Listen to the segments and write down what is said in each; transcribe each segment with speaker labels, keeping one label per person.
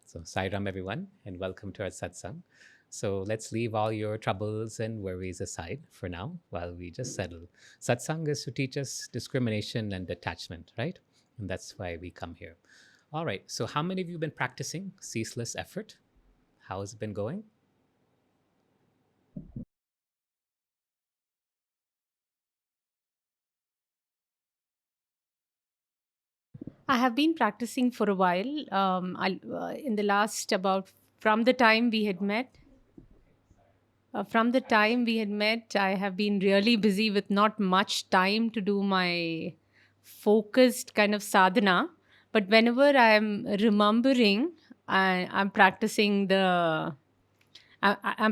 Speaker 1: So, Sai Ram, everyone, and welcome to our satsang. So, let's leave all your troubles and worries aside for now while we just settle. Satsang is to teach us discrimination and detachment, right? And that's why we come here. All right. So, how many of you have been practicing ceaseless effort? How has it been going?
Speaker 2: I have been practicing for a while. In the last about from the time we had met. From the time we had met, I have been really busy with not much time to do my focused kind of sadhana. But whenever I am remembering, I'm practicing I'm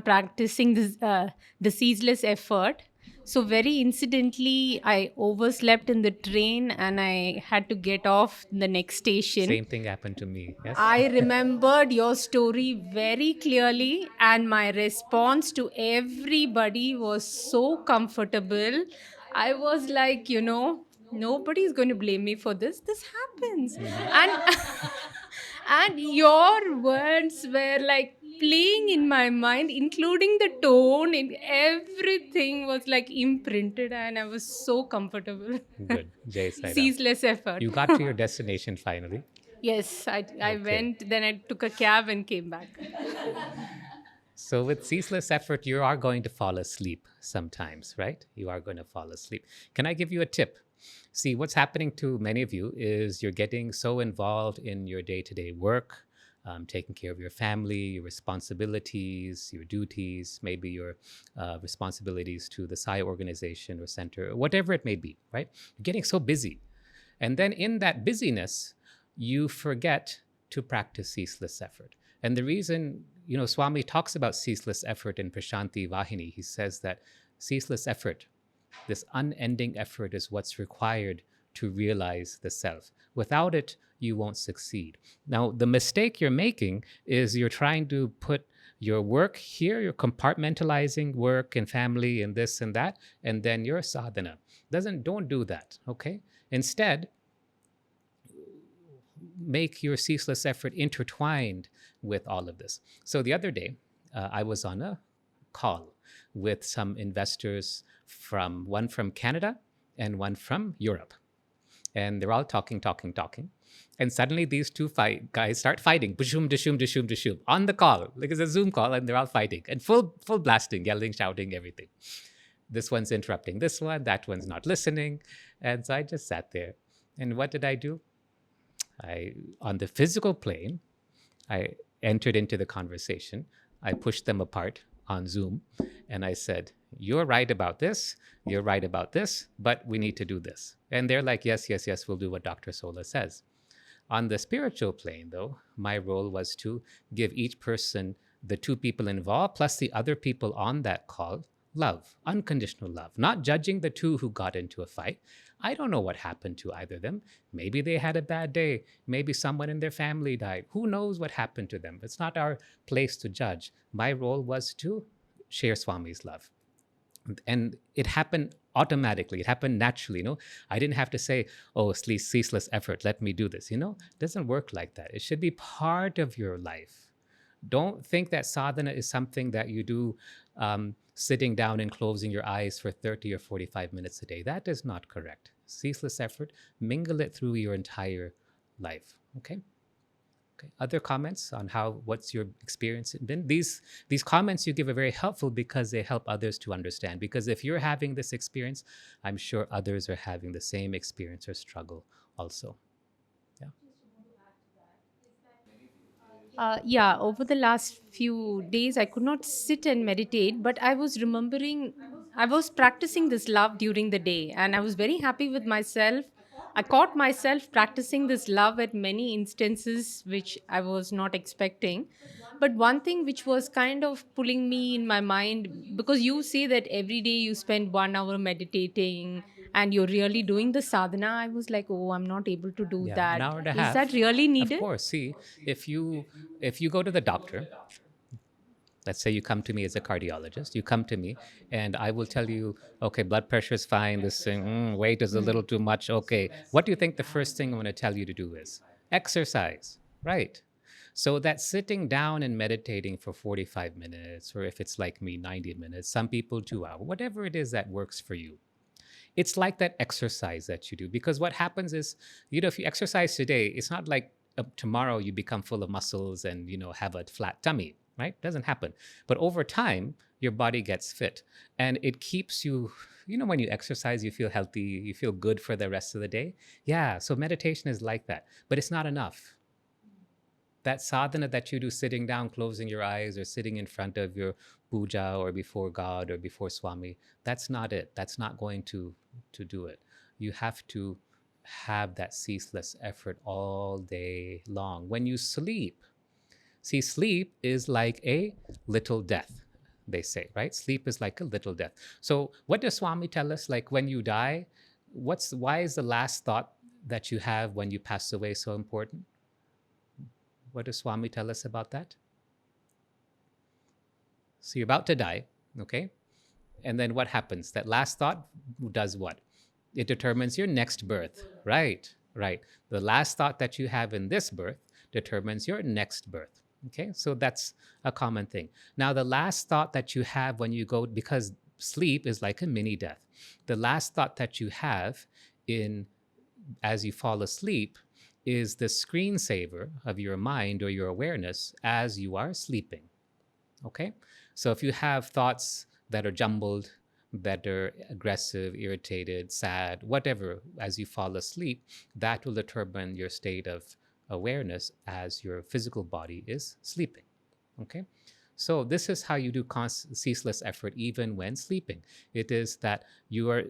Speaker 2: practicing the ceaseless effort. So very incidentally, I overslept in the train and I had to get off the next station.
Speaker 1: Same thing happened to me. Yes.
Speaker 2: I remembered your story very clearly, and my response to everybody was so comfortable. I was like, nobody's going to blame me for this. This happens. And and your words were like playing in my mind, including the tone, and everything was like imprinted, and I was so comfortable.
Speaker 1: Good. Jai Sai Ram.
Speaker 2: Ceaseless effort.
Speaker 1: You got to your destination finally.
Speaker 2: Yes, I
Speaker 1: Okay.
Speaker 2: went, then I took a cab and came back.
Speaker 1: So, with ceaseless effort, you are going to fall asleep sometimes, right? You are going to fall asleep. Can I give you a tip? See, what's happening to many of you is you're getting so involved in your day to day work, taking care of your family, your responsibilities, your duties, maybe your responsibilities to the Sai organization or center, whatever it may be, right? You're getting so busy. And then in that busyness, you forget to practice ceaseless effort. And the reason, Swami talks about ceaseless effort in Prashanti Vahini. He says that ceaseless effort, this unending effort, is what's required to realize the self. Without it, you won't succeed. Now, the mistake you're making is you're trying to put your work here, you're compartmentalizing work and family and this and that, and then your sadhana. Don't do that, okay? Instead, make your ceaseless effort intertwined with all of this. So the other day, I was on a call with some investors from one from Canada and one from Europe. And they're all talking. And suddenly these two guys start fighting, bashum, dashum, dashum, dashum, on the call. Like it's a Zoom call, and they're all fighting and full blasting, yelling, shouting, everything. This one's interrupting this one, that one's not listening. And so I just sat there. And what did I do? On the physical plane, I entered into the conversation. I pushed them apart on Zoom and I said, "You're right about this, you're right about this, but we need to do this." And they're like, "Yes, yes, yes, we'll do what Dr. Sola says." On the spiritual plane, though, my role was to give each person, the two people involved, plus the other people on that call, love, unconditional love, not judging the two who got into a fight. I don't know what happened to either of them. Maybe they had a bad day. Maybe someone in their family died. Who knows what happened to them? It's not our place to judge. My role was to share Swami's love. And it happened automatically. It happened naturally. I didn't have to say, "Oh, ceaseless effort, let me do this." It doesn't work like that. It should be part of your life. Don't think that sadhana is something that you do sitting down and closing your eyes for 30 or 45 minutes a day. That is not correct. Ceaseless effort, mingle it through your entire life. Okay. Okay. Other comments on what's your experience been? These comments you give are very helpful because they help others to understand. Because if you're having this experience, I'm sure others are having the same experience or struggle also. Yeah.
Speaker 2: Yeah, over the last few days, I could not sit and meditate, but I was remembering, I was practicing this love during the day, and I was very happy with myself. I caught myself practicing this love at many instances, which I was not expecting. But one thing which was kind of pulling me in my mind, because you say that every day you spend 1 hour meditating and you're really doing the sadhana, I was like, oh, I'm not able to do
Speaker 1: Yeah, an
Speaker 2: that.
Speaker 1: hour and a
Speaker 2: Is that
Speaker 1: half.
Speaker 2: really
Speaker 1: Of
Speaker 2: needed?
Speaker 1: course. See, if you go to the doctor, let's say you come to me as a cardiologist, you come to me and I will tell you, okay, blood pressure is fine, this thing, weight is a little too much. Okay, what do you think the first thing I'm going to tell you to do is? Exercise, right? So that sitting down and meditating for 45 minutes, or if it's like me, 90 minutes, some people 2 hours, whatever it is that works for you. It's like that exercise that you do. Because what happens is, if you exercise today, it's not like tomorrow you become full of muscles and, have a flat tummy, right? Doesn't happen. But over time, your body gets fit and it keeps you, when you exercise, you feel healthy, you feel good for the rest of the day. Yeah. So meditation is like that, but it's not enough. That sadhana that you do sitting down, closing your eyes, or sitting in front of your puja or before God or before Swami, that's not it. That's not going to do it. You have to have that ceaseless effort all day long. When you sleep, see, sleep is like a little death, they say, right? Sleep is like a little death. So what does Swami tell us? Like when you die, why is the last thought that you have when you pass away so important? What does Swami tell us about that? So you're about to die, okay? And then what happens? That last thought does what? It determines your next birth. Right, right. The last thought that you have in this birth determines your next birth. Okay, so that's a common thing. Now, the last thought that you have when you go, because sleep is like a mini death, the last thought that you have in as you fall asleep is the screensaver of your mind or your awareness as you are sleeping. Okay? So if you have thoughts that are jumbled, that are aggressive, irritated, sad, whatever, as you fall asleep, that will determine your state of awareness as your physical body is sleeping. Okay? So this is how you do ceaseless effort even when sleeping. It is that you are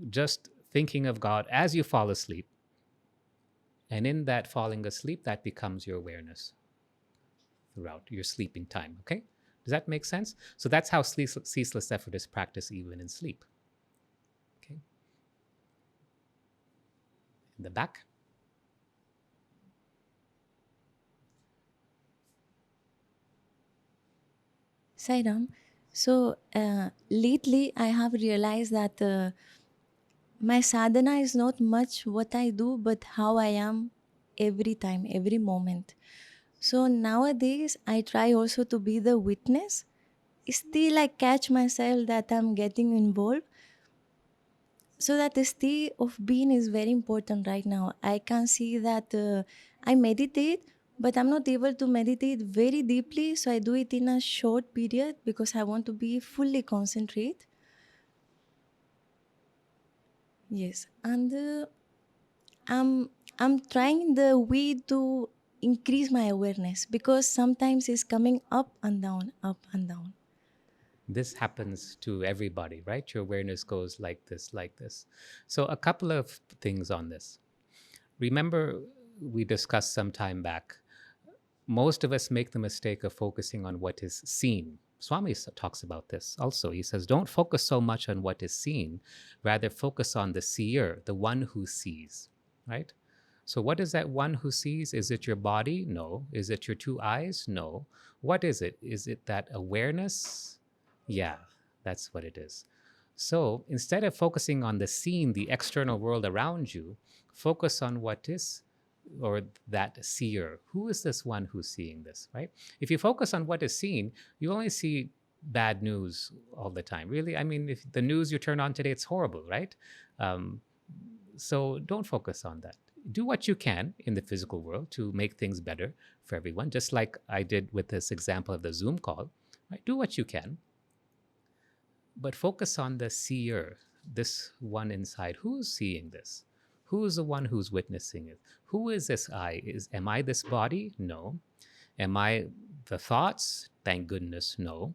Speaker 1: just thinking of God as you fall asleep. And in that falling asleep, that becomes your awareness throughout your sleeping time. Okay? Does that make sense? So that's how ceaseless effort is practiced even in sleep. Okay? In the back.
Speaker 3: Sairam, so lately I have realized that my sadhana is not much what I do, but how I am every time, every moment. So nowadays I try also to be the witness. Still, I catch myself that I'm getting involved. So that the state of being is very important right now. I can see that I meditate, but I'm not able to meditate very deeply. So I do it in a short period because I want to be fully concentrate. Yes, and I'm I'm trying the way to increase my awareness because sometimes it's coming up and down, up and down.
Speaker 1: This happens to everybody, right? Your awareness goes like this, like this. So, a couple of things on this. Remember, we discussed some time back, most of us make the mistake of focusing on what is seen. Swami talks about this also. He says, don't focus so much on what is seen, rather focus on the seer, the one who sees, right? So, what is that one who sees? Is it your body? No. Is it your two eyes? No. What is it? Is it that awareness? Yeah, that's what it is. So, instead of focusing on the seen, the external world around you, focus on what is, or that seer. Who is this one who's seeing this, right? If you focus on what is seen, you only see bad news all the time. Really, I mean, if the news you turn on today, it's horrible, right? Um, so don't focus on that. Do what you can in the physical world to make things better for everyone, just like I did with this example of the Zoom call. Right? Do what you can, but focus on the seer, this one inside. Who's seeing this? Who's the one who's witnessing it? Who is this I? Am I this body? No. Am I the thoughts? Thank goodness, no.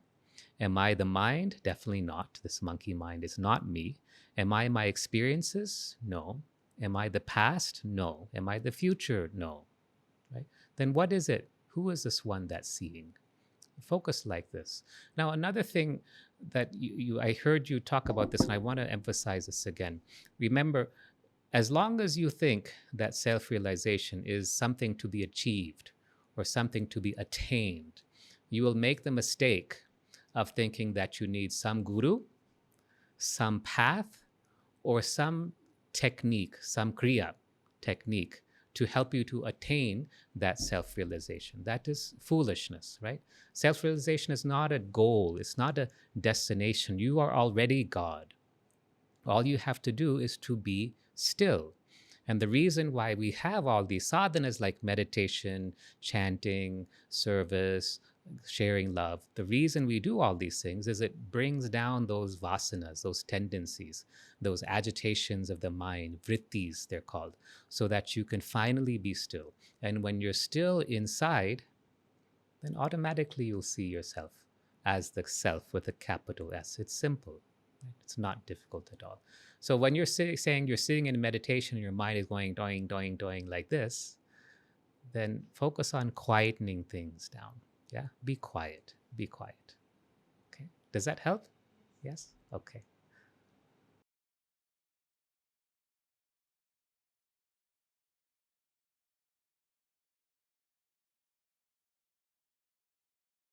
Speaker 1: Am I the mind? Definitely not. This monkey mind is not me. Am I my experiences? No. Am I the past? No. Am I the future? No. Right? Then what is it? Who is this one that's seeing? Focus like this. Now, another thing that I heard you talk about this, and I want to emphasize this again. Remember, as long as you think that self realization is something to be achieved or something to be attained, you will make the mistake of thinking that you need some guru, some path, or some technique, some kriya technique to help you to attain that self realization. That is foolishness, right? Self realization is not a goal, it's not a destination. You are already God. All you have to do is to be still. And the reason why we have all these sadhanas like meditation, chanting, service, sharing love, the reason we do all these things is it brings down those vasanas, those tendencies, those agitations of the mind, vrittis they're called, so that you can finally be still. And when you're still inside, then automatically you'll see yourself as the self with a capital S. It's simple. It's not difficult at all. So when you're saying you're sitting in meditation and your mind is going doing, doing, doing like this, then focus on quietening things down. Yeah, be quiet. Be quiet. Okay. Does that help? Yes. Okay.